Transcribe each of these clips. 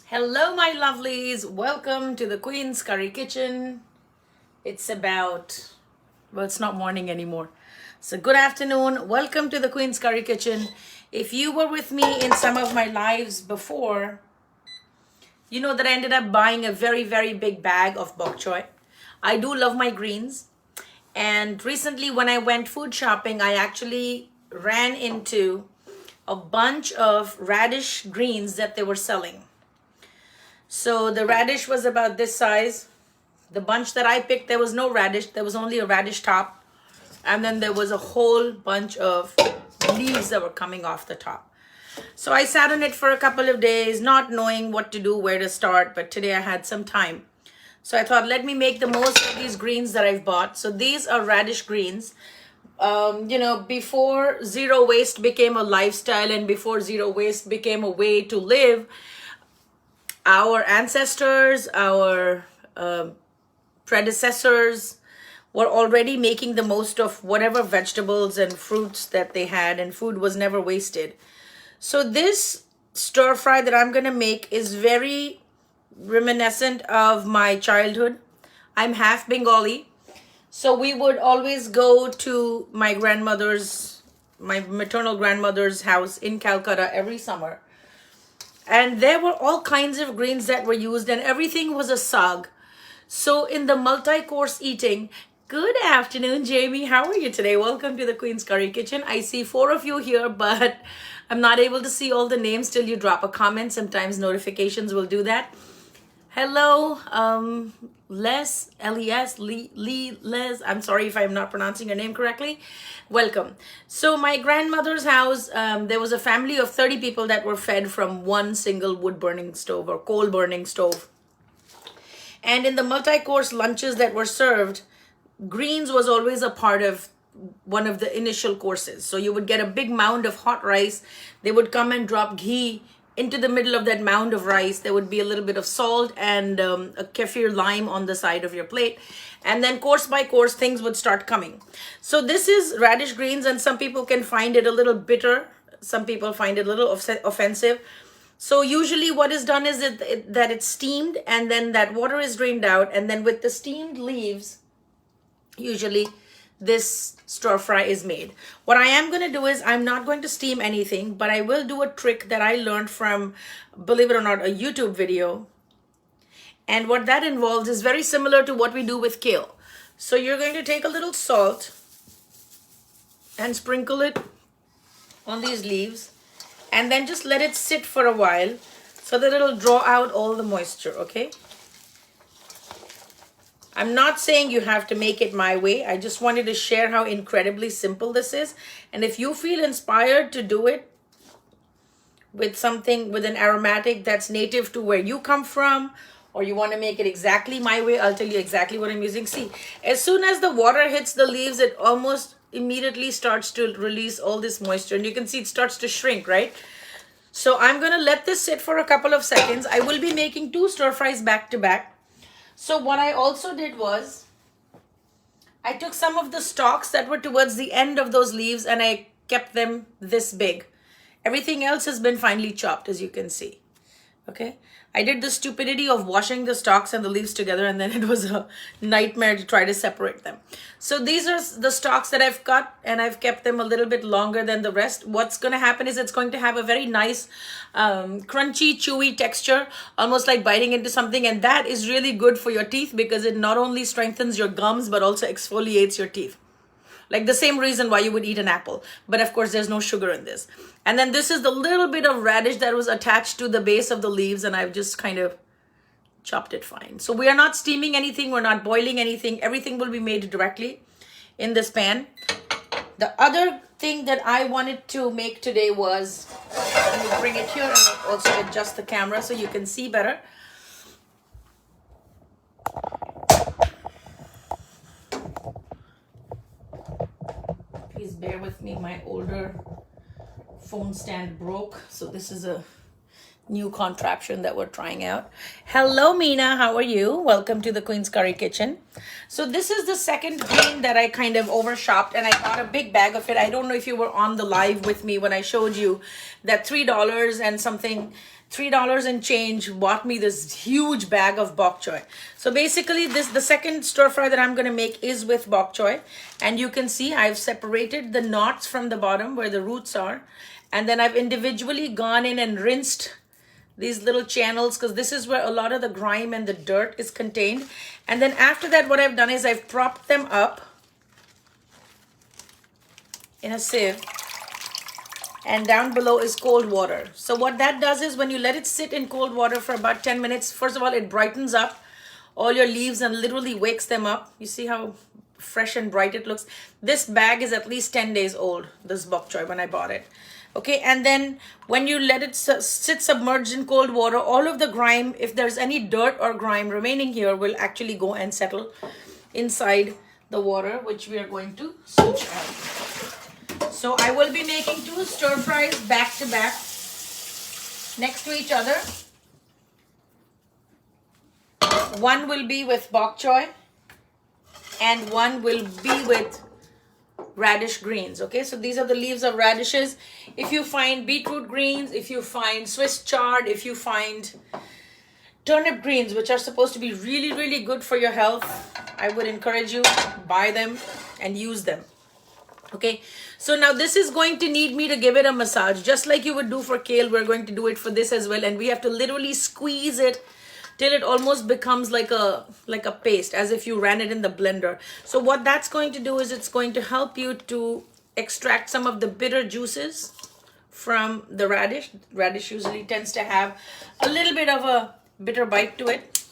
Hello, my lovelies. Welcome to the Queen's Curry Kitchen. It's it's not morning anymore. So, good afternoon. Welcome to the Queen's Curry Kitchen. If you were with me in some of my lives before, you know that I ended up buying a very, very big bag of Bok Choy. I do love my greens. And recently, when I went food shopping, I actually ran into a bunch of radish greens that they were selling. So the radish was about this size. The bunch that I picked, there was no radish. There was only a radish top. And then there was a whole bunch of leaves that were coming off the top. So I sat on it for a couple of days, not knowing what to do, where to start. But today I had some time. So I thought, let me make the most of these greens that I've bought. So these are radish greens. Before zero waste became a lifestyle and before zero waste became a way to live, our ancestors, our predecessors were already making the most of whatever vegetables and fruits that they had, and food was never wasted. So this stir fry that I'm going to make is very reminiscent of my childhood. I'm half Bengali. So we would always go to my maternal grandmother's house in Calcutta every summer. And there were all kinds of greens that were used and everything was a sag. So in the multi-course eating, good afternoon, Jamie. How are you today? Welcome to the Queen's Curry Kitchen. I see 4 of you here, but I'm not able to see all the names till you drop a comment. Sometimes notifications will do that. Hello, Les, L-E-S, Les. I'm sorry if I'm not pronouncing your name correctly. Welcome. So my grandmother's house, there was a family of 30 people that were fed from one single wood-burning stove or coal-burning stove. And in the multi-course lunches that were served, greens was always a part of one of the initial courses. So you would get a big mound of hot rice. They would come and drop ghee into the middle of that mound of rice. There would be a little bit of salt and a kefir lime on the side of your plate. And then course by course, things would start coming. So this is radish greens, and some people can find it a little bitter. Some people find it a little offensive. So usually what is done is that it's steamed, and then that water is drained out. And then with the steamed leaves, usually this stir fry is made. What I am going to do is I'm not going to steam anything, but I will do a trick that I learned from, believe it or not, a YouTube video. And what that involves is very similar to what we do with kale. So you're going to take a little salt and sprinkle it on these leaves and then just let it sit for a while so that it'll draw out all the moisture, okay? I'm not saying you have to make it my way. I just wanted to share how incredibly simple this is. And if you feel inspired to do it with something, with an aromatic that's native to where you come from, or you want to make it exactly my way, I'll tell you exactly what I'm using. See, as soon as the water hits the leaves, it almost immediately starts to release all this moisture. And you can see it starts to shrink, right? So I'm going to let this sit for a couple of seconds. I will be making 2 stir fries back to back. So what I also did was I took some of the stalks that were towards the end of those leaves and I kept them this big. Everything else has been finely chopped, as you can see. Okay. I did the stupidity of washing the stalks and the leaves together, and then it was a nightmare to try to separate them. So these are the stalks that I've cut, and I've kept them a little bit longer than the rest. What's going to happen is it's going to have a very nice crunchy, chewy texture, almost like biting into something. And that is really good for your teeth because it not only strengthens your gums, but also exfoliates your teeth. Like the same reason why you would eat an apple. But of course, there's no sugar in this. And then this is the little bit of radish that was attached to the base of the leaves, and I've just kind of chopped it fine. So we are not steaming anything. We're not boiling anything. Everything will be made directly in this pan. The other thing that I wanted to make today was, let me bring it here and also adjust the camera so you can see better. Please bear with me. My older phone stand broke. So this is a new contraption that we're trying out. Hello, Mina. How are you? Welcome to the Queen's Curry Kitchen. So this is the second green that I kind of overshopped, and I got a big bag of it. I don't know if you were on the live with me when I showed you that $3 and something, $3 and change bought me this huge bag of bok choy. So basically the second stir fry that I'm going to make is with bok choy. And you can see I've separated the knots from the bottom where the roots are. And then I've individually gone in and rinsed these little channels, because this is where a lot of the grime and the dirt is contained. And then after that, what I've done is I've propped them up in a sieve, and down below is cold water. So what that does is when you let it sit in cold water for about 10 minutes, first of all, it brightens up all your leaves and literally wakes them up. You see how fresh and bright it looks? This bag is at least 10 days old, this bok choy, when I bought it. Okay, and then when you let it sit submerged in cold water, all of the grime, if there's any dirt or grime remaining here, will actually go and settle inside the water, which we are going to switch out. So I will be making 2 stir fries back to back next to each other. One will be with bok choy and one will be with radish greens. Okay, so these are the leaves of radishes. If you find beetroot greens, if you find Swiss chard, if you find turnip greens, which are supposed to be really, really good for your health, I would encourage you to buy them and use them. Okay, so now this is going to need me to give it a massage, just like you would do for kale. We're going to do it for this as well, and we have to literally squeeze it till it almost becomes like a paste, as if you ran it in the blender. So what that's going to do is it's going to help you to extract some of the bitter juices from the radish. Radish usually tends to have a little bit of a bitter bite to it.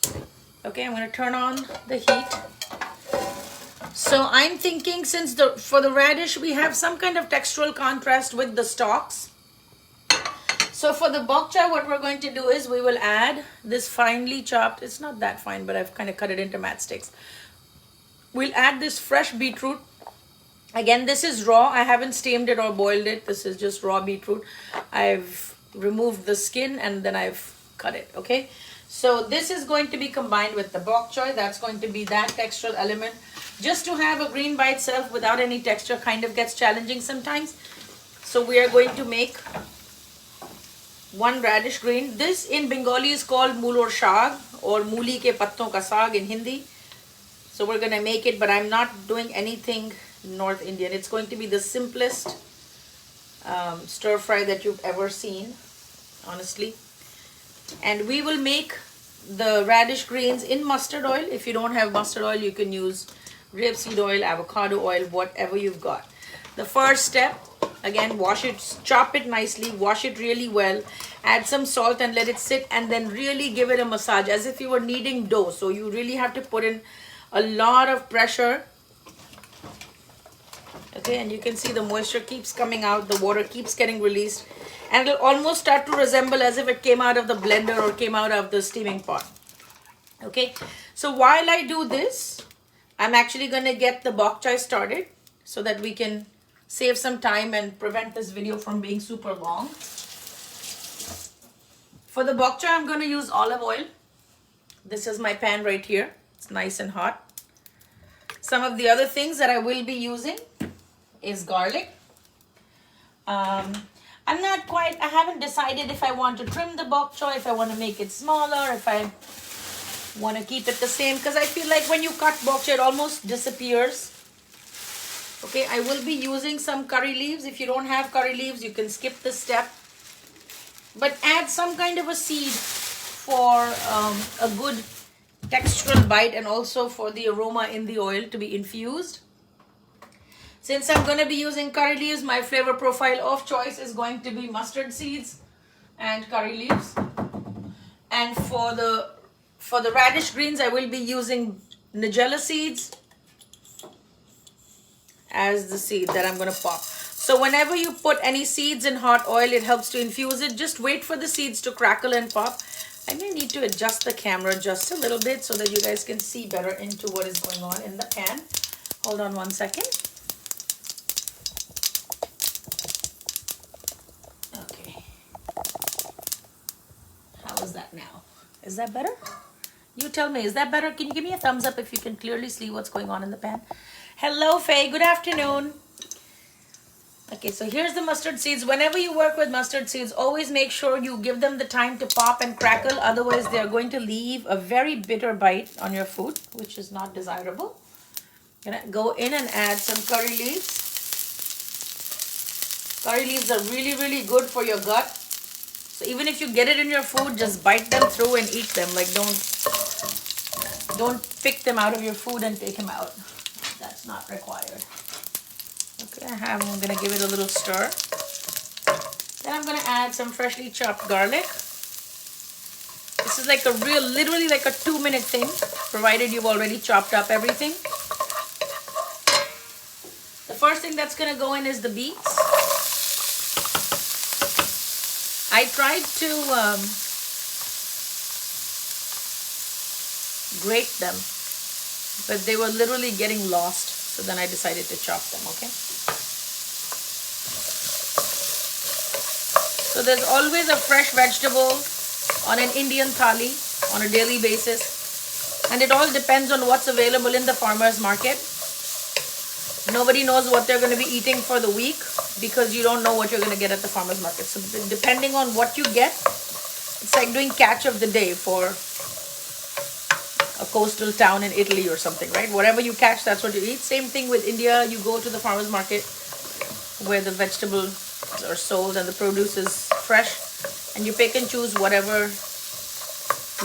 Okay, I'm going to turn on the heat. So I'm thinking, since for the radish we have some kind of textural contrast with the stalks. So for the bok choy, what we're going to do is we will add this finely chopped, it's not that fine, but I've kind of cut it into matchsticks. We'll add this fresh beetroot. Again, this is raw. I haven't steamed it or boiled it. This is just raw beetroot. I've removed the skin and then I've cut it, okay? So this is going to be combined with the bok choy. That's going to be that textural element. Just to have a green by itself without any texture kind of gets challenging sometimes. So we are going to make 1 radish green. This in Bengali is called mulor shag, or muli ke patton ka saag in Hindi. So we're going to make it, but I'm not doing anything North Indian. It's going to be the simplest stir fry that you've ever seen, honestly. And we will make the radish greens in mustard oil. If you don't have mustard oil, you can use rapeseed oil, avocado oil, whatever you've got. The first step, again, wash it, chop it nicely, wash it really well, add some salt and let it sit, and then really give it a massage as if you were kneading dough. So you really have to put in a lot of pressure. Okay, and you can see the moisture keeps coming out, the water keeps getting released, and it'll almost start to resemble as if it came out of the blender or came out of the steaming pot. Okay, so while I do this, I'm actually going to get the bok choy started so that we can save some time and prevent this video from being super long. For the bok choy, I'm going to use olive oil. This is my pan right here. It's nice and hot. Some of the other things that I will be using is garlic. I haven't decided if I want to trim the bok choy, if I want to make it smaller, if I want to keep it the same, because I feel like when you cut bok choy, it almost disappears. Okay, I will be using some curry leaves. If you don't have curry leaves, you can skip this step. But add some kind of a seed for a good textural bite, and also for the aroma in the oil to be infused. Since I'm going to be using curry leaves, my flavor profile of choice is going to be mustard seeds and curry leaves. And for the radish greens, I will be using nigella seeds as the seed that I'm going to pop. So whenever you put any seeds in hot oil, it helps to infuse it. Just wait for the seeds to crackle and pop. I may need to adjust the camera just a little bit so that you guys can see better into what is going on in the pan. Hold on one second. Okay. is that now? Is that better? You tell me, is that better? Can you give me a thumbs up if you can clearly see what's going on in the pan? Hello, Faye. Good afternoon. Okay, so here's the mustard seeds. Whenever you work with mustard seeds, always make sure you give them the time to pop and crackle. Otherwise, they're going to leave a very bitter bite on your food, which is not desirable. Gonna go in and add some curry leaves. Curry leaves are really, really good for your gut. So even if you get it in your food, just bite them through and eat them. Like don't pick them out of your food and take them out. That's not required. Okay, I'm gonna give it a little stir. Then I'm gonna add some freshly chopped garlic. This is like a literally like a 2-minute thing, provided you've already chopped up everything. The first thing that's gonna go in is the beets. I tried to grate them, but they were literally getting lost. So then I decided to chop them, okay? So there's always a fresh vegetable on an Indian thali on a daily basis. And it all depends on what's available in the farmer's market. Nobody knows what they're going to be eating for the week because you don't know what you're going to get at the farmer's market. So depending on what you get, it's like doing catch of the day for a coastal town in Italy or something, right? Whatever you catch, that's what you eat. Same thing with India. You go to the farmer's market where the vegetables are sold and the produce is fresh, and you pick and choose whatever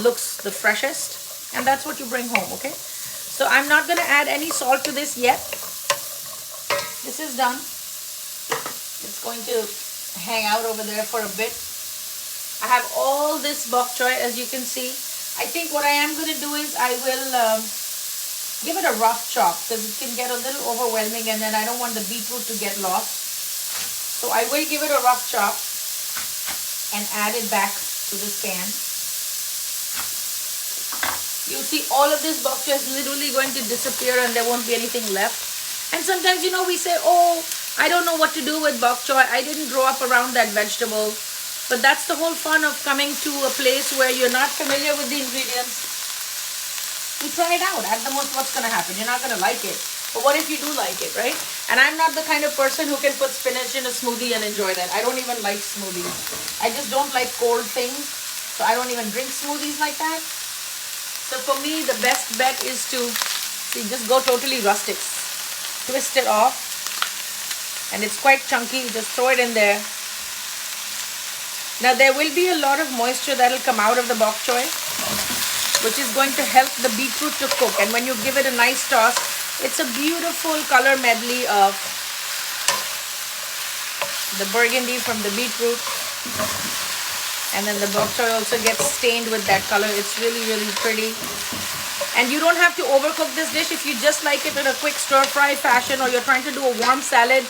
looks the freshest, and that's what you bring home, okay? So I'm not going to add any salt to this yet. This is done. It's going to hang out over there for a bit. I have all this bok choy, as you can see. I think what I am going to do is I will give it a rough chop because it can get a little overwhelming and then I don't want the beetroot to get lost. So I will give it a rough chop and add it back to this pan. You'll see all of this bok choy is literally going to disappear and there won't be anything left. And sometimes, you know, we say, oh, I don't know what to do with bok choy. I didn't grow up around that vegetable. But that's the whole fun of coming to a place where you're not familiar with the ingredients. You try it out. At the most, what's going to happen? You're not going to like it. But what if you do like it, right? And I'm not the kind of person who can put spinach in a smoothie and enjoy that. I don't even like smoothies. I just don't like cold things. So I don't even drink smoothies like that. So for me, the best bet is to just go totally rustic. Twist it off. And it's quite chunky. Just throw it in there. Now there will be a lot of moisture that will come out of the bok choy, which is going to help the beetroot to cook. And when you give it a nice toss, it's a beautiful color medley of the burgundy from the beetroot. And then the bok choy also gets stained with that color. It's really, really pretty. And you don't have to overcook this dish. If you just like it in a quick stir-fry fashion or you're trying to do a warm salad,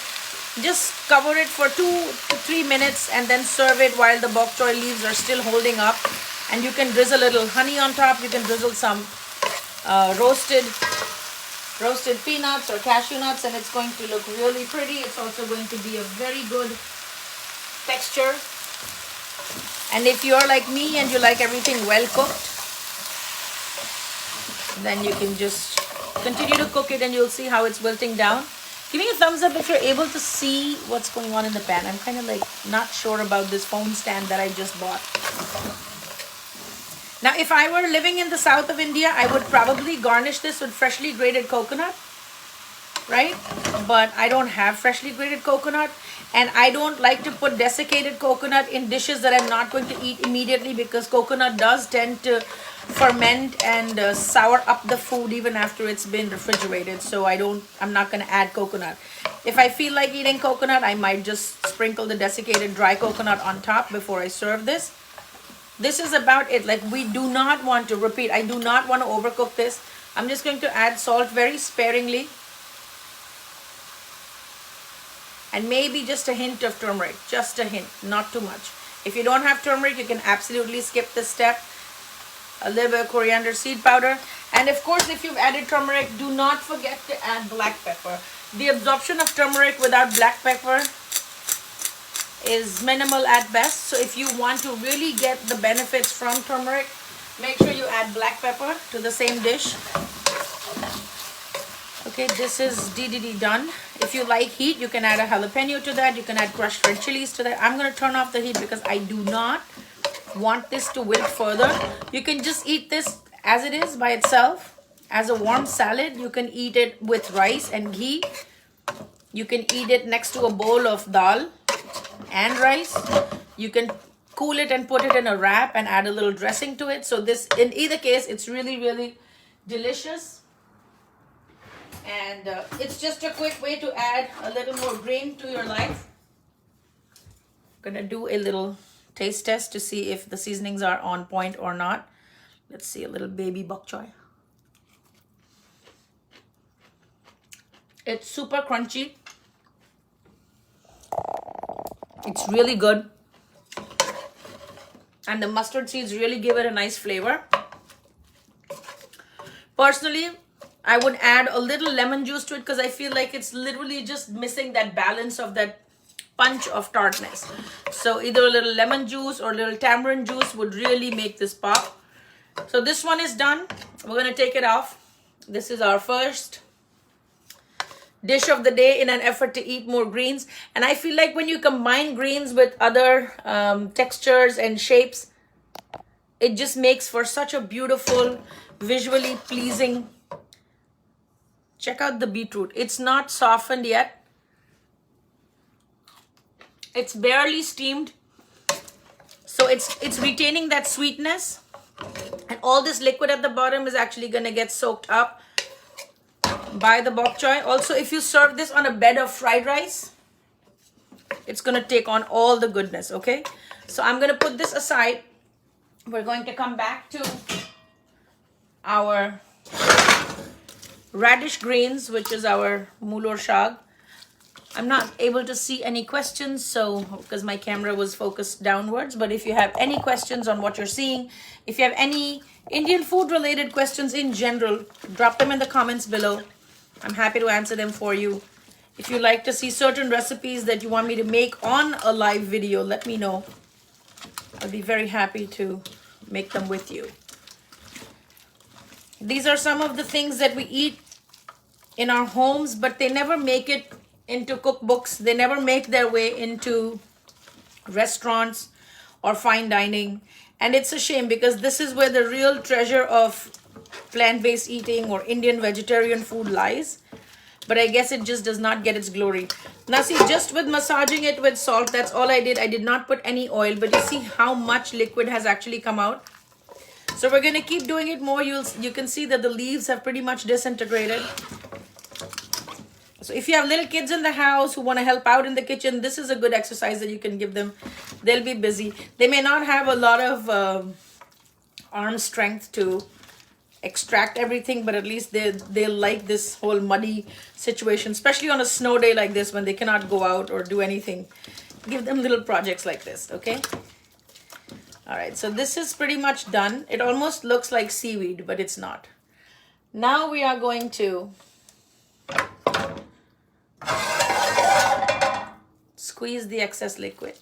just cover it for 2 to 3 minutes and then serve it while the bok choy leaves are still holding up. And you can drizzle a little honey on top. You can drizzle some roasted peanuts or cashew nuts and it's going to look really pretty. It's also going to be a very good texture. And if you're like me and you like everything well cooked, then you can just continue to cook it and you'll see how it's wilting down. Give me a thumbs up if you're able to see what's going on in the pan. I'm kind of like not sure about this phone stand that I just bought. Now, if I were living in the south of India, I would probably garnish this with freshly grated coconut, right? But I don't have freshly grated coconut. And I don't like to put desiccated coconut in dishes that I'm not going to eat immediately because coconut does tend to ferment and sour up the food even after it's been refrigerated. So I'm not going to add coconut. If I feel like eating coconut, I might just sprinkle the desiccated dry coconut on top before I serve this. This is about it. Like, we do not want to repeat. I do not want to overcook this. I'm just going to add salt very sparingly. And maybe just a hint of turmeric, just a hint, not too much. If you don't have turmeric, you can absolutely skip this step. A little bit of coriander seed powder. And of course, if you've added turmeric, do not forget to add black pepper. The absorption of turmeric without black pepper is minimal at best. So if you want to really get the benefits from turmeric, make sure you add black pepper to the same dish. Okay, this is DDD done. If you like heat, you can add a jalapeno to that. You can add crushed red chilies to that. I'm going to turn off the heat because I do not want this to wilt further. You can just eat this as it is by itself as a warm salad. You can eat it with rice and ghee. You can eat it next to a bowl of dal and rice. You can cool it and put it in a wrap and add a little dressing to it. So this, in either case, it's really, really delicious. And it's just a quick way to add a little more green to your life. I'm gonna do a little taste test to see if the seasonings are on point or not. Let's see, a little baby bok choy. It's super crunchy. It's really good. And the mustard seeds really give it a nice flavor. Personally, I would add a little lemon juice to it because I feel like it's literally just missing that balance of that punch of tartness. So either a little lemon juice or a little tamarind juice would really make this pop. So this one is done. We're going to take it off. This is our first dish of the day in an effort to eat more greens. And I feel like when you combine greens with other textures and shapes, it just makes for such a beautiful, visually pleasing. Check out the beetroot. It's not softened yet. It's barely steamed. So it's retaining that sweetness. And all this liquid at the bottom is actually going to get soaked up by the bok choy. Also, if you serve this on a bed of fried rice, it's going to take on all the goodness, okay? So I'm going to put this aside. We're going to come back to our radish greens, which is our mulur shag. I'm not able to see any questions, so because my camera was focused downwards. But if you have any questions on what you're seeing, if you have any Indian food related questions in general, drop them in the comments below. I'm happy to answer them for you. If you like to see certain recipes that you want me to make on a live video, let me know. I'll be very happy to make them with you. These are some of the things that we eat in our homes, but they never make it into cookbooks. They never make their way into restaurants or fine dining. And it's a shame because this is where the real treasure of plant-based eating or Indian vegetarian food lies. But I guess it just does not get its glory. Now see, just with massaging it with salt, that's all I did. I did not put any oil, but you see how much liquid has actually come out. So we're going to keep doing it more. You can see that the leaves have pretty much disintegrated. So if you have little kids in the house who want to help out in the kitchen, this is a good exercise that you can give them. They'll be busy. They may not have a lot of arm strength to extract everything, but at least they'll like this whole muddy situation, especially on a snow day like this when they cannot go out or do anything. Give them little projects like this, okay? All right, so this is pretty much done. It almost looks like seaweed, but it's not. Now we are going to squeeze the excess liquid.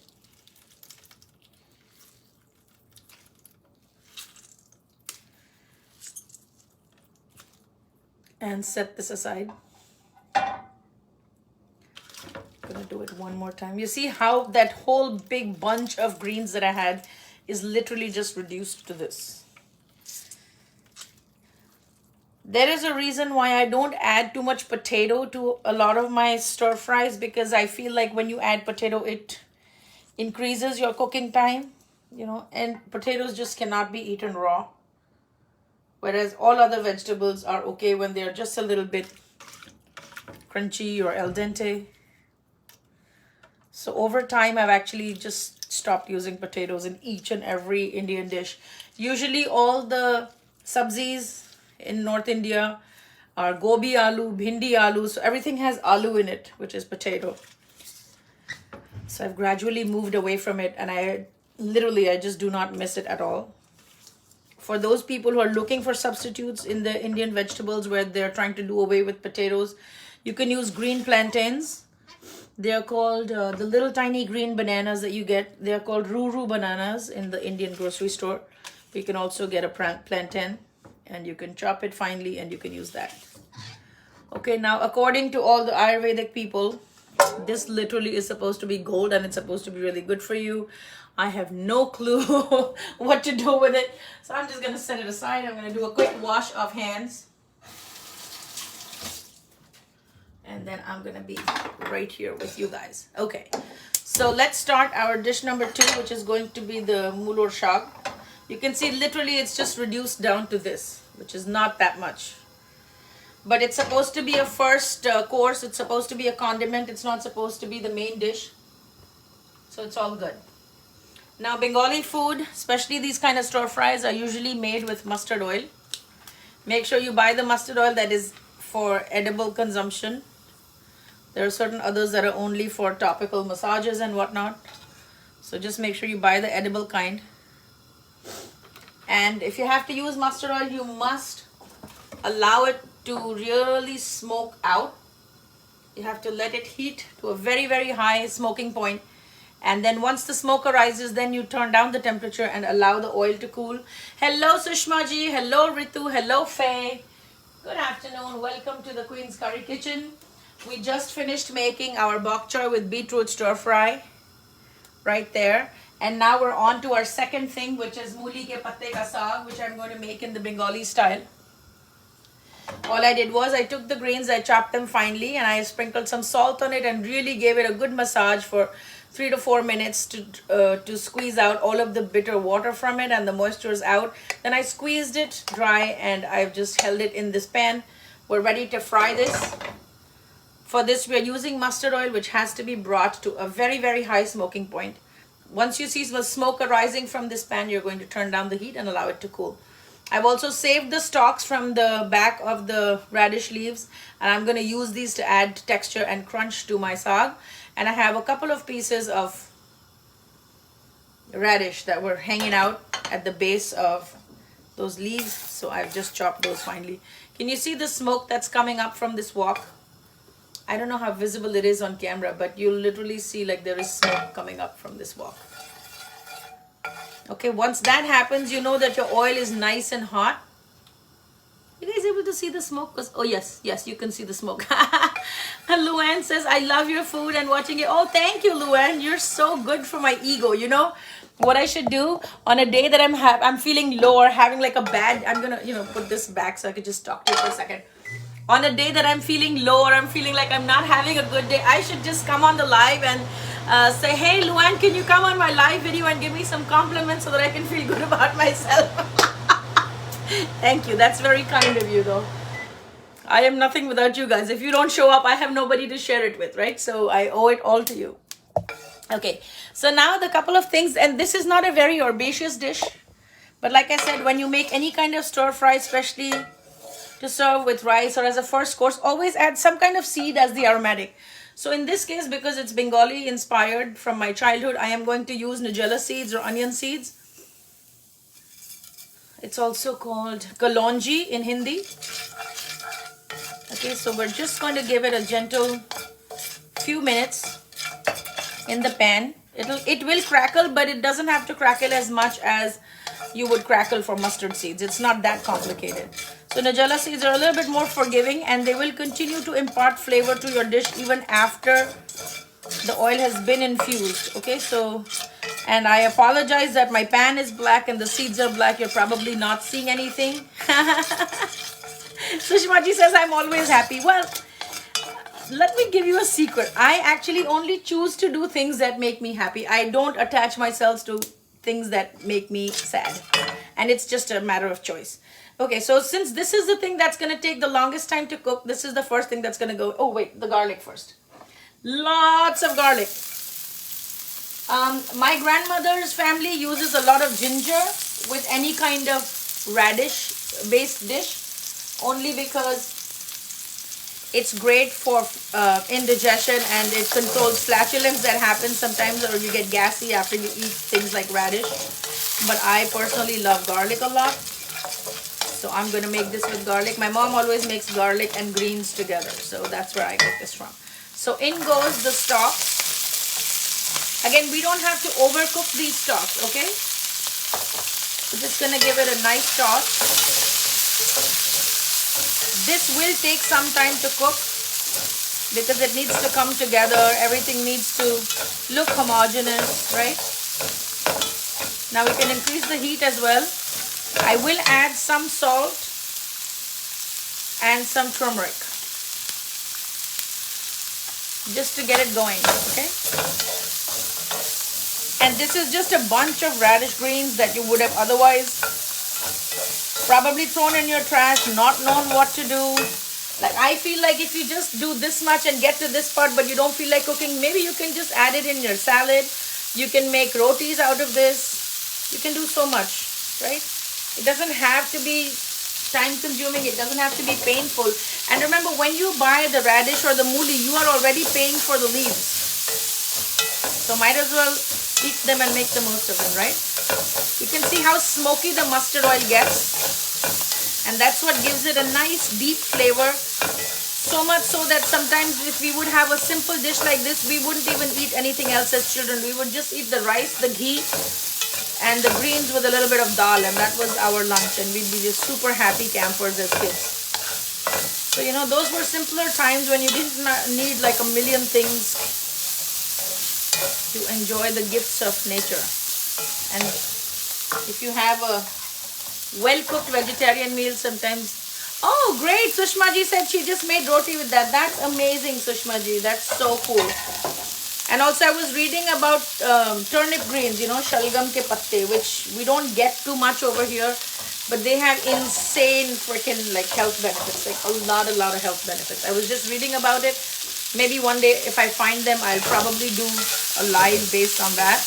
And set this aside. I'm gonna do it one more time. You see how that whole big bunch of greens that I had is literally just reduced to this. There is a reason why I don't add too much potato to a lot of my stir fries, because I feel like when you add potato, it increases your cooking time, you know, and potatoes just cannot be eaten raw. Whereas all other vegetables are okay when they're just a little bit crunchy or al dente. So over time, I've actually just stopped using potatoes in each and every Indian dish. Usually all the sabzis in North India are gobi aloo, bhindi aloo. So everything has aloo in it, which is potato. So I've gradually moved away from it, and I just do not miss it at all. For those people who are looking for substitutes in the Indian vegetables where they're trying to do away with potatoes, you can use green plantains. They are called the little tiny green bananas that you get. They are called Ruru bananas in the Indian grocery store. You can also get a plantain and you can chop it finely and you can use that. Okay, now according to all the Ayurvedic people, this literally is supposed to be gold and it's supposed to be really good for you. I have no clue what to do with it. So I'm just going to set it aside. I'm going to do a quick wash of hands. And then I'm going to be right here with you guys. Okay, so let's start our dish number 2, which is going to be the mulur shag. You can see literally it's just reduced down to this, which is not that much. But it's supposed to be a first course. It's supposed to be a condiment. It's not supposed to be the main dish. So it's all good. Now Bengali food, especially these kind of stir fries, are usually made with mustard oil. Make sure you buy the mustard oil that is for edible consumption. There are certain others that are only for topical massages and whatnot. So just make sure you buy the edible kind. And if you have to use mustard oil, you must allow it to really smoke out. You have to let it heat to a very, very high smoking point. And then once the smoke arises, then you turn down the temperature and allow the oil to cool. Hello Sushma ji, hello Ritu, hello Faye. Good afternoon, welcome to the Queen's Curry Kitchen. We just finished making our bok choy with beetroot stir fry. Right there. And now we're on to our second thing, which is muli ke patte ka saag, which I'm going to make in the Bengali style. All I did was I took the greens, I chopped them finely, and I sprinkled some salt on it and really gave it a good massage for 3 to 4 minutes to squeeze out all of the bitter water from it and the moisture is out. Then I squeezed it dry and I've just held it in this pan. We're ready to fry this. For this, we are using mustard oil, which has to be brought to a very, very high smoking point. Once you see the smoke arising from this pan, you're going to turn down the heat and allow it to cool. I've also saved the stalks from the back of the radish leaves, and I'm going to use these to add texture and crunch to my saag. And I have a couple of pieces of radish that were hanging out at the base of those leaves, so I've just chopped those finely. Can you see the smoke that's coming up from this wok? I don't know how visible it is on camera, but you'll literally see like there is smoke coming up from this wok. Okay, once that happens, you know that your oil is nice and hot. You guys able to see the smoke? Oh yes, yes, you can see the smoke. Luann says, I love your food and watching it. Oh, thank you, Luann. You're so good for my ego. You know what I should do on a day that I'm feeling low or having like a bad, I'm gonna, put this back so I could just talk to you for a second. On a day that I'm feeling low or I'm feeling like I'm not having a good day, I should just come on the live and say, hey, Luann, can you come on my live video and give me some compliments so that I can feel good about myself? Thank you. That's very kind of you, though. I am nothing without you guys. If you don't show up, I have nobody to share it with, right? So I owe it all to you. Okay. So now the couple of things, and this is not a very herbaceous dish. But like I said, when you make any kind of stir fry, especially to serve with rice or as a first course, always add some kind of seed as the aromatic. So in this case, because it's Bengali inspired from my childhood, I am going to use nigella seeds or onion seeds. It's also called kalonji in Hindi. Okay, so we're just going to give it a gentle few minutes in the pan. It will crackle, but it doesn't have to crackle as much as you would crackle for mustard seeds. It's not that complicated. So nigella seeds are a little bit more forgiving and they will continue to impart flavor to your dish even after the oil has been infused. Okay, so, and I apologize that my pan is black and the seeds are black. You're probably not seeing anything. Sushmaji says, I'm always happy. Well, let me give you a secret. I actually only choose to do things that make me happy. I don't attach myself to things that make me sad. And it's just a matter of choice. Okay, so since this is the thing that's going to take the longest time to cook, this is the first thing that's going to go. Oh, wait, the garlic first. Lots of garlic. My grandmother's family uses a lot of ginger with any kind of radish-based dish, only because it's great for indigestion and it controls flatulence that happens sometimes, or you get gassy after you eat things like radish. But I personally love garlic a lot. So I'm going to make this with garlic. My mom always makes garlic and greens together. So that's where I get this from. So in goes the stalks. Again, we don't have to overcook these stalks, okay? We're just gonna give it a nice toss. This will take some time to cook because it needs to come together. Everything needs to look homogeneous, right? Now we can increase the heat as well. I will add some salt and some turmeric just to get it going, okay? And this is just a bunch of radish greens that you would have otherwise probably thrown in your trash, not known what to do. Like, I feel like if you just do this much and get to this part but you don't feel like cooking, maybe you can just add it in your salad. You can make rotis out of this. You can do so much, right? It doesn't have to be time consuming. It doesn't have to be painful. And remember, when you buy the radish or the mooli, you are already paying for the leaves. So might as well eat them and make the most of them, right? You can see how smoky the mustard oil gets. And that's what gives it a nice deep flavor. So much so that sometimes if we would have a simple dish like this, we wouldn't even eat anything else as children. We would just eat the rice, the ghee, and the greens with a little bit of dal, and that was our lunch, and we'd be just super happy campers as kids. So, you know, those were simpler times when you didn't need like a million things to enjoy the gifts of nature. And if you have a well-cooked vegetarian meal sometimes. Oh, great! Sushma ji said she just made roti with that. That's amazing, Sushma ji. That's so cool. And also I was reading about turnip greens, you know, shalgam ke patte, which we don't get too much over here, but they have insane freaking like health benefits, like a lot of health benefits. I was just reading about it. Maybe one day if I find them, I'll probably do a live based on that.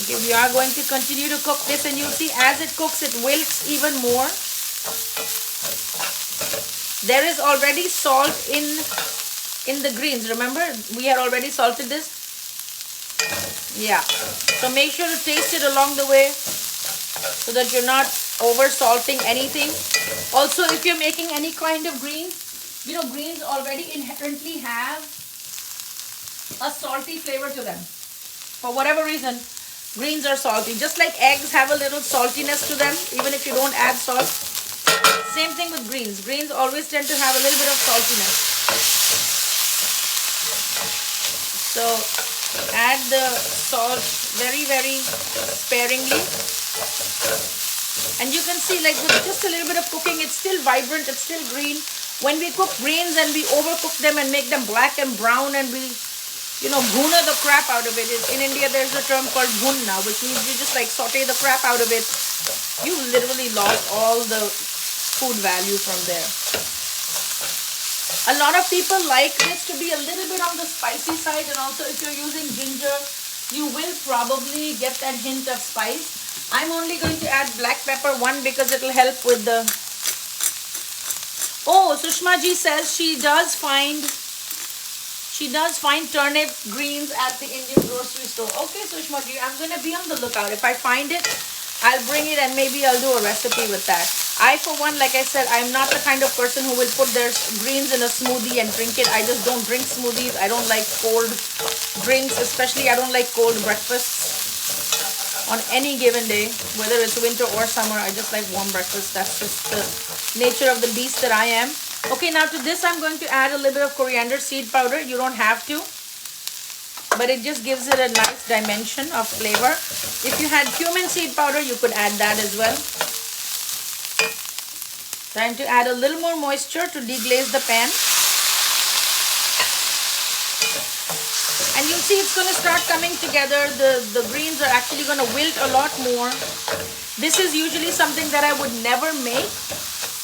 Okay, we are going to continue to cook this, and you'll see as it cooks, it wilts even more. There is already salt in the greens. Remember, we had already salted this. Yeah, so make sure to taste it along the way so that you're not over salting anything. Also, if you're making any kind of greens, you know, greens already inherently have a salty flavor to them. For whatever reason, greens are salty. Just like eggs have a little saltiness to them, even if you don't add salt. Same thing with greens. Greens always tend to have a little bit of saltiness. So add the salt very, very sparingly. And you can see, like, with just a little bit of cooking, it's still vibrant, it's still green. When we cook greens and we overcook them and make them black and brown and we, you know, bhuna the crap out of it. In India, there's a term called bhunna, which means you just like saute the crap out of it. You literally lost all the food value from there. A lot of people like this to be a little bit on the spicy side, and also if you're using ginger, you will probably get that hint of spice. I'm only going to add black pepper, one, because it'll help with the... Oh, Sushma ji says she does find turnip greens at the Indian grocery store. Okay, Sushma ji, I'm going to be on the lookout. If I find it, I'll bring it and maybe I'll do a recipe with that. I, for one, like I said, I'm not the kind of person who will put their greens in a smoothie and drink it. I just don't drink smoothies. I don't like cold drinks, especially I don't like cold breakfasts on any given day, whether it's winter or summer. I just like warm breakfast. That's just the nature of the beast that I am. Okay, now to this I'm going to add a little bit of coriander seed powder. You don't have to, but it just gives it a nice dimension of flavor. If you had cumin seed powder, you could add that as well. Time to add a little more moisture to deglaze the pan. And you'll see it's going to start coming together. The greens are actually going to wilt a lot more. This is usually something that I would never make,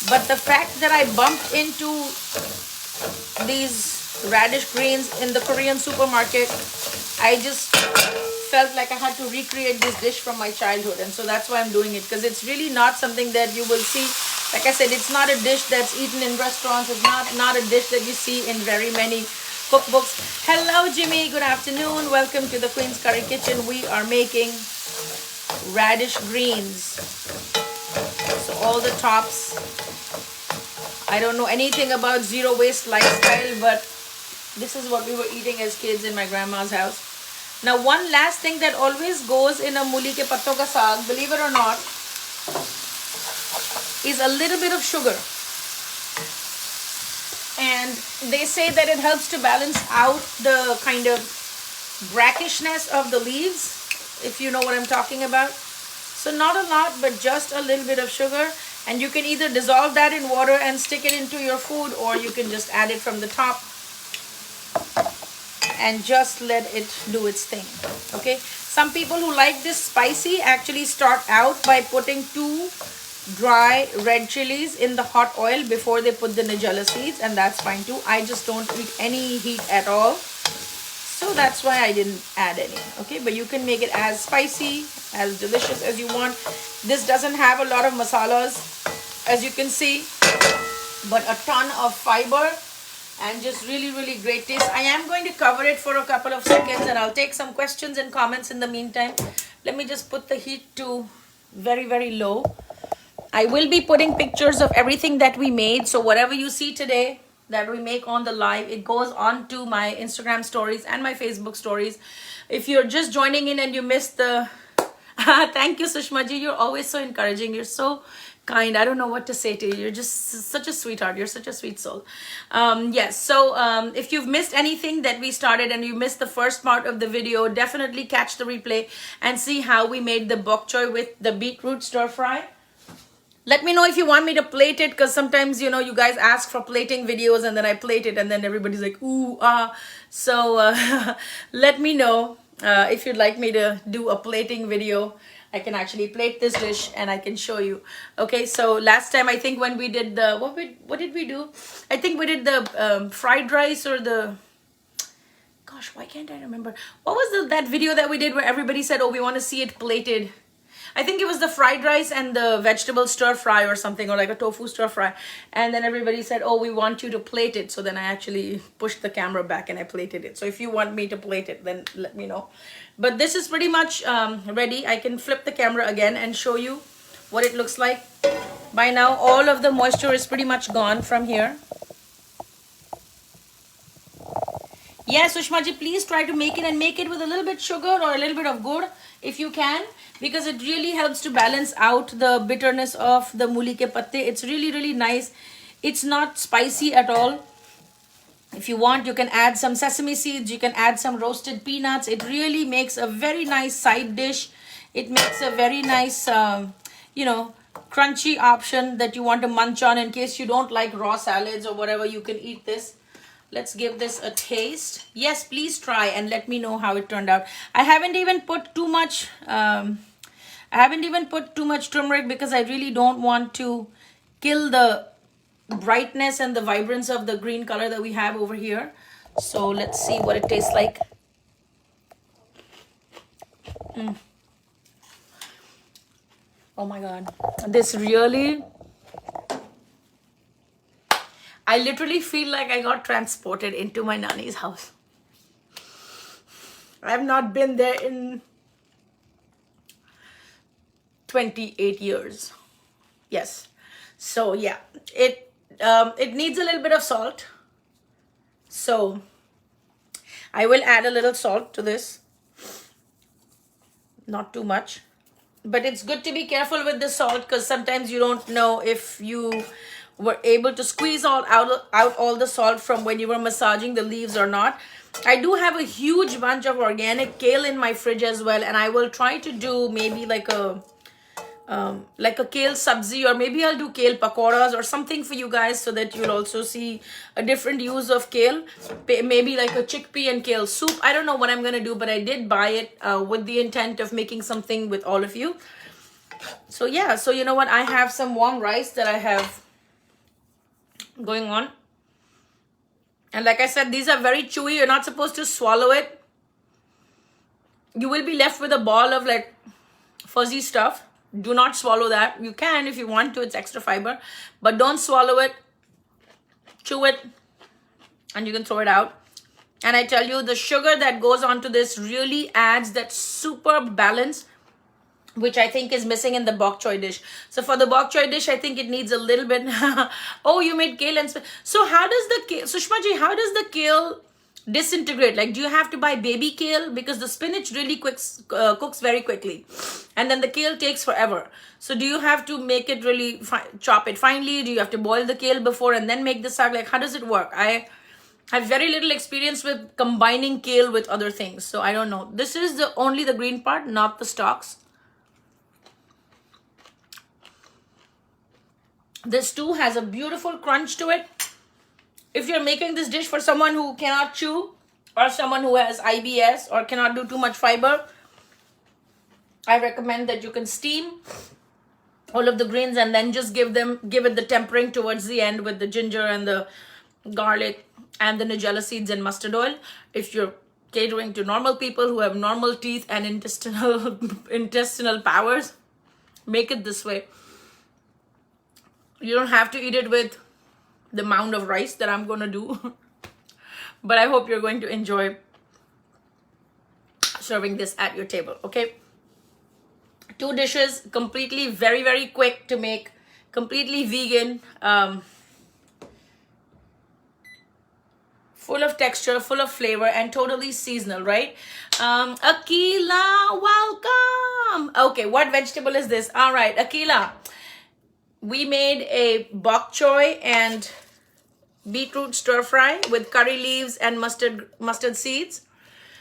but the fact that I bumped into these radish greens in the Korean supermarket, I just felt like I had to recreate this dish from my childhood, and so that's why I'm doing it, because it's really not something that you will see. Like I said, it's not a dish that's eaten in restaurants. It's not a dish that you see in very many cookbooks. Hello, Jimmy. Good afternoon. Welcome to the Queen's Curry Kitchen. We are making radish greens. So all the tops. I don't know anything about zero waste lifestyle, but This is what we were eating as kids in my grandma's house. Now, one last thing that always goes in a muli ke patton ka saag, believe it or not, is a little bit of sugar. And they say that it helps to balance out the kind of brackishness of the leaves, if you know what I'm talking about. So not a lot, but just a little bit of sugar. And you can either dissolve that in water and stick it into your food, or you can just add it from the top and just let it do its thing. Okay, some people who like this spicy actually start out by putting 2 dry red chilies in the hot oil before they put the nigella seeds, and that's fine too. I just don't eat any heat at all, so that's why I didn't add any. Okay, but you can make it as spicy, as delicious as you want. This doesn't have a lot of masalas, as you can see, but a ton of fiber and just really, really great taste. I am going to cover it for a couple of seconds, and I'll take some questions and comments in the meantime. Let me just put the heat to very, very low. I will be putting pictures of everything that we made. So whatever you see today that we make on the live, it goes on to my Instagram stories and my Facebook stories. If you're just joining in and you missed the... Thank you, Sushma ji. You're always so encouraging. You're so kind. I don't know what to say to you. You're just such a sweetheart. You're such a sweet soul. Yes, so if you've missed anything that we started and you missed the first part of the video, definitely catch the replay and see how we made the bok choy with the beetroot stir fry. Let me know if you want me to plate it, because sometimes, you know, you guys ask for plating videos and then I plate it and then everybody's like, ooh, ah. So let me know if you'd like me to do a plating video. I can actually plate this dish and I can show you. Okay, so last time I think when we did the, what did we do? I think we did the fried rice or the, gosh, why can't I remember? What was that video that we did where everybody said, oh, we want to see it plated? I think it was the fried rice and the vegetable stir fry or something, or like a tofu stir fry. And then everybody said, oh, we want you to plate it. So then I actually pushed the camera back and I plated it. So if you want me to plate it, then let me know. But this is pretty much ready. I can flip the camera again and show you what it looks like. By now, all of the moisture is pretty much gone from here. Yes, Sushma ji, please try to make it, and make it with a little bit sugar or a little bit of gur if you can, because it really helps to balance out the bitterness of the muli ke patte. It's really, really nice. It's not spicy at all. If you want, you can add some sesame seeds. You can add some roasted peanuts. It really makes a very nice side dish. It makes a very nice, you know, crunchy option that you want to munch on in case you don't like raw salads or whatever. You can eat this. Let's give this a taste. Yes, please try and let me know how it turned out. I haven't even put too much turmeric because I really don't want to kill the brightness and the vibrance of the green color that we have over here. So let's see what it tastes like. Oh my God. This really... I literally feel like I got transported into my nanny's house. I have not been there in 28 years. Yes. So yeah, it needs a little bit of salt. So I will add a little salt to this. Not too much. But it's good to be careful with the salt, because sometimes you don't know if you were able to squeeze out all the salt from when you were massaging the leaves or not. I do have a huge bunch of organic kale in my fridge as well, and I will try to do maybe like a kale sabzi, or maybe I'll do kale pakoras or something for you guys, so that you'll also see a different use of kale. Maybe like a chickpea and kale soup. I don't know what I'm gonna do, but I did buy it with the intent of making something with all of you. So yeah, so you know what, I have some warm rice that I have going on, and like I said, these are very chewy. You're not supposed to swallow it. You will be left with a ball of like fuzzy stuff. Do not swallow that. You can if you want to, it's extra fiber, but don't swallow it. Chew it and you can throw it out. And I tell you, the sugar that goes onto this really adds that superb balance, which I think is missing in the bok choy dish. So for the bok choy dish, I think it needs a little bit. Oh, you made kale and... So how does the kale... Sushma ji, how does the kale disintegrate? Like, do you have to buy baby kale? Because the spinach really cooks very quickly, and then the kale takes forever. So do you have to make it really chop it finely? Do you have to boil the kale before and then make the saag? Like, how does it work? I have very little experience with combining kale with other things, so I don't know. This is only the green part, not the stalks. This too has a beautiful crunch to it. If you're making this dish for someone who cannot chew, or someone who has IBS or cannot do too much fiber, I recommend that you can steam all of the greens and then just give it the tempering towards the end with the ginger and the garlic and the nigella seeds and mustard oil. If you're catering to normal people who have normal teeth and intestinal powers, make it this way. You don't have to eat it with the mound of rice that I'm gonna do. But I hope you're going to enjoy serving this at your table, okay? 2 dishes, completely very, very quick to make, completely vegan, full of texture, full of flavor, and totally seasonal, right? Akila, welcome. Okay, what vegetable is this? All right, Akila, we made a bok choy and beetroot stir fry with curry leaves and mustard seeds.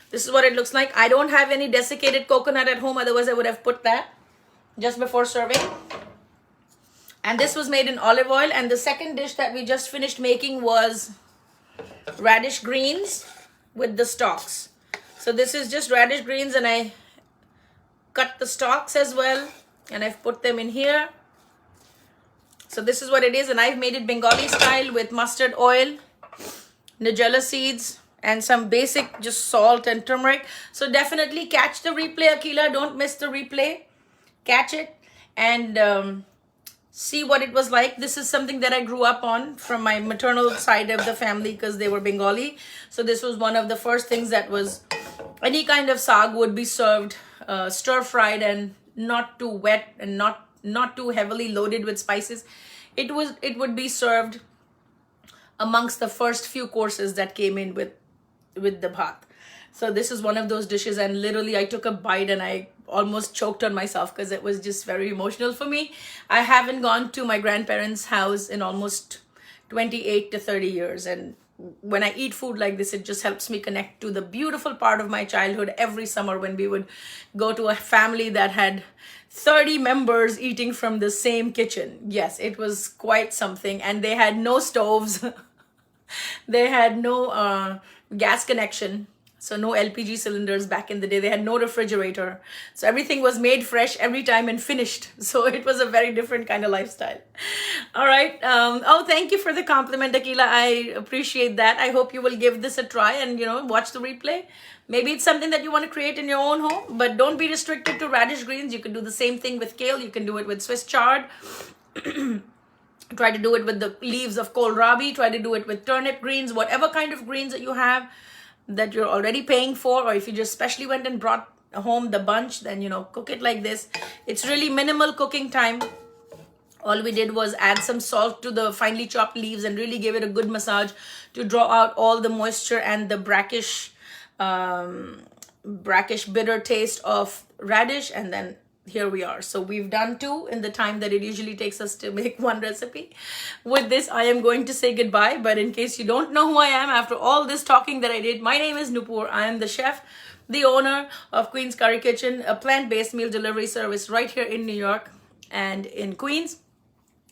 This is what it looks like. I don't have any desiccated coconut at home, otherwise I would have put that just before serving. And this was made in olive oil. And the second dish that we just finished making was radish greens with the stalks. So this is just radish greens, and I cut the stalks as well, and I've put them in here. So this is what it is, and I've made it Bengali style with mustard oil, nigella seeds, and some basic just salt and turmeric. So definitely catch the replay, Akila. Don't miss the replay. Catch it and see what it was like. This is something that I grew up on from my maternal side of the family because they were Bengali. So this was one of the first things that was, any kind of saag would be served stir fried and not too wet and not too heavily loaded with spices. It would be served amongst the first few courses that came in with the bhat. So this is one of those dishes, and literally I took a bite and I almost choked on myself because it was just very emotional for me. I haven't gone to my grandparents' house in almost 28 to 30 years, and when I eat food like this, it just helps me connect to the beautiful part of my childhood every summer when we would go to a family that had 30 members eating from the same kitchen. Yes, it was quite something, and they had no stoves. They had no gas connection. So no LPG cylinders back in the day. They had no refrigerator. So everything was made fresh every time and finished. So it was a very different kind of lifestyle. All right. Oh, thank you for the compliment, Akila. I appreciate that. I hope you will give this a try and, watch the replay. Maybe it's something that you want to create in your own home, but don't be restricted to radish greens. You can do the same thing with kale. You can do it with Swiss chard. Try to do it with the leaves of kohlrabi. Try to do it with turnip greens, whatever kind of greens that you have that you're already paying for, or if you just specially went and brought home the bunch, then cook it like this. It's really minimal cooking time. All we did was add some salt to the finely chopped leaves and really give it a good massage to draw out all the moisture and the brackish bitter taste of radish. And then here we are. So we've done 2 in the time that it usually takes us to make 1 recipe. With this, I am going to say goodbye. But in case you don't know who I am, after all this talking that I did, my name is Nupur. I am the chef, the owner of Queen's Curry Kitchen, a plant-based meal delivery service right here in New York and in Queens.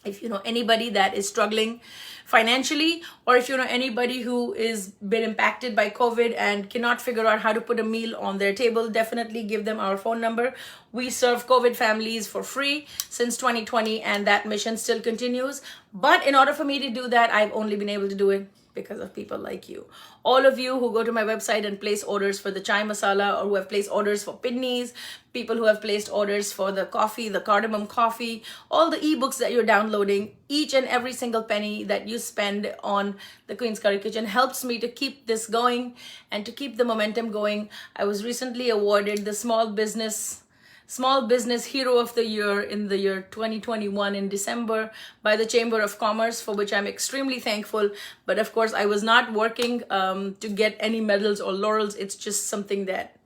If you know anybody that is struggling financially, or if you know anybody who is been impacted by COVID and cannot figure out how to put a meal on their table, definitely give them our phone number. We serve COVID families for free since 2020, and that mission still continues. But in order for me to do that, I've only been able to do it because of people like you. All of you who go to my website and place orders for the chai masala, or who have placed orders for pidneys, people who have placed orders for the coffee, the cardamom coffee, all the ebooks that you're downloading, each and every single penny that you spend on the Queen's Curry Kitchen helps me to keep this going and to keep the momentum going. I was recently awarded the Small Business Small Business Hero of the Year in the year 2021 in December by the Chamber of Commerce, for which I'm extremely thankful. But of course, I was not working to get any medals or laurels. It's just something that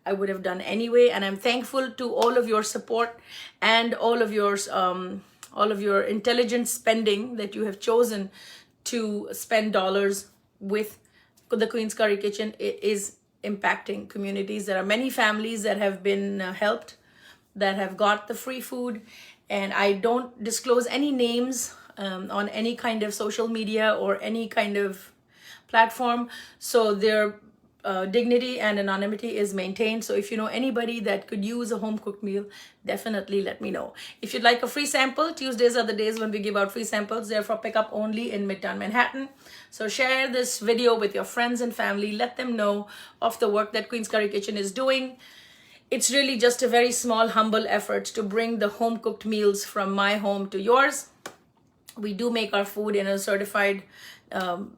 I would have done anyway. And I'm thankful to all of your support and all of your intelligent spending that you have chosen to spend dollars with the Queen's Curry Kitchen. It is impacting communities. There are many families that have been helped, that have got the free food, and I don't disclose any names on any kind of social media or any kind of platform, so their dignity and anonymity is maintained. So if you know anybody that could use a home cooked meal, definitely let me know. If you'd like a free sample, Tuesdays are the days when we give out free samples. They're for pickup only in Midtown Manhattan. So share this video with your friends and family. Let them know of the work that Queen's Curry Kitchen is doing. It's really just a very small, humble effort to bring the home cooked meals from my home to yours. We do make our food in a certified,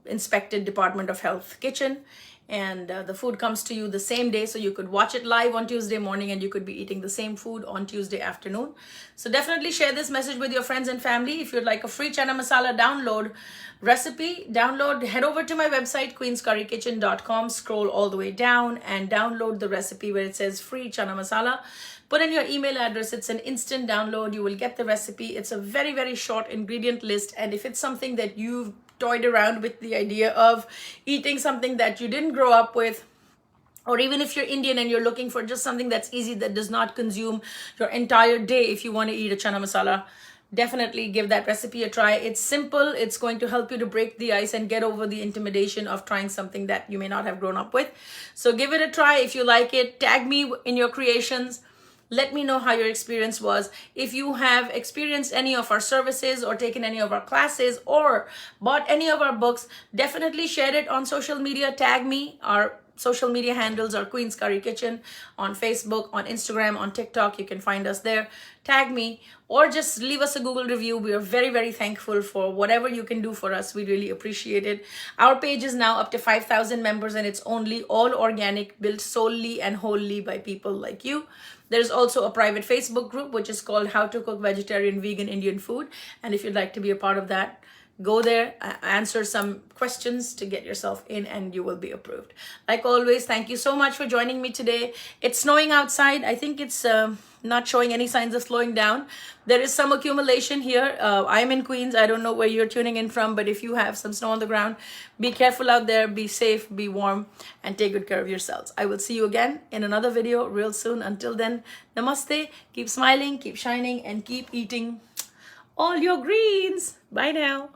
inspected Department of Health kitchen. And the food comes to you the same day, so you could watch it live on Tuesday morning and you could be eating the same food on Tuesday afternoon. So definitely share this message with your friends and family. If you'd like a free Chana Masala download recipe, head over to my website, queenscurrykitchen.com, scroll all the way down and download the recipe where it says free Chana Masala. Put in your email address. It's an instant download. You will get the recipe. It's a very, very short ingredient list. And if it's something that you've toyed around with the idea of eating something that you didn't grow up with, or even if you're Indian and you're looking for just something that's easy, that does not consume your entire day, if you want to eat a chana masala, definitely give that recipe a try. It's simple. It's going to help you to break the ice and get over the intimidation of trying something that you may not have grown up with. So give it a try. If you like it, tag me in your creations. Let me know how your experience was. If you have experienced any of our services or taken any of our classes or bought any of our books, definitely share it on social media. Tag me. Our social media handles are Queen's Curry Kitchen on Facebook, on Instagram, on TikTok. You can find us there. Tag me or just leave us a Google review. We are very, very thankful for whatever you can do for us. We really appreciate it. Our page is now up to 5,000 members and it's only all organic, built solely and wholly by people like you. There's also a private Facebook group which is called How to Cook Vegetarian, Vegan, Indian Food. And if you'd like to be a part of that, go there, answer some questions to get yourself in and you will be approved. Like always, thank you so much for joining me today. It's snowing outside. I think it's not showing any signs of slowing down. There is some accumulation here. I'm in Queens. I don't know where you're tuning in from, but if you have some snow on the ground, be careful out there, be safe, be warm, and take good care of yourselves. I will see you again in another video real soon. Until then, namaste, keep smiling, keep shining, and keep eating all your greens. Bye now.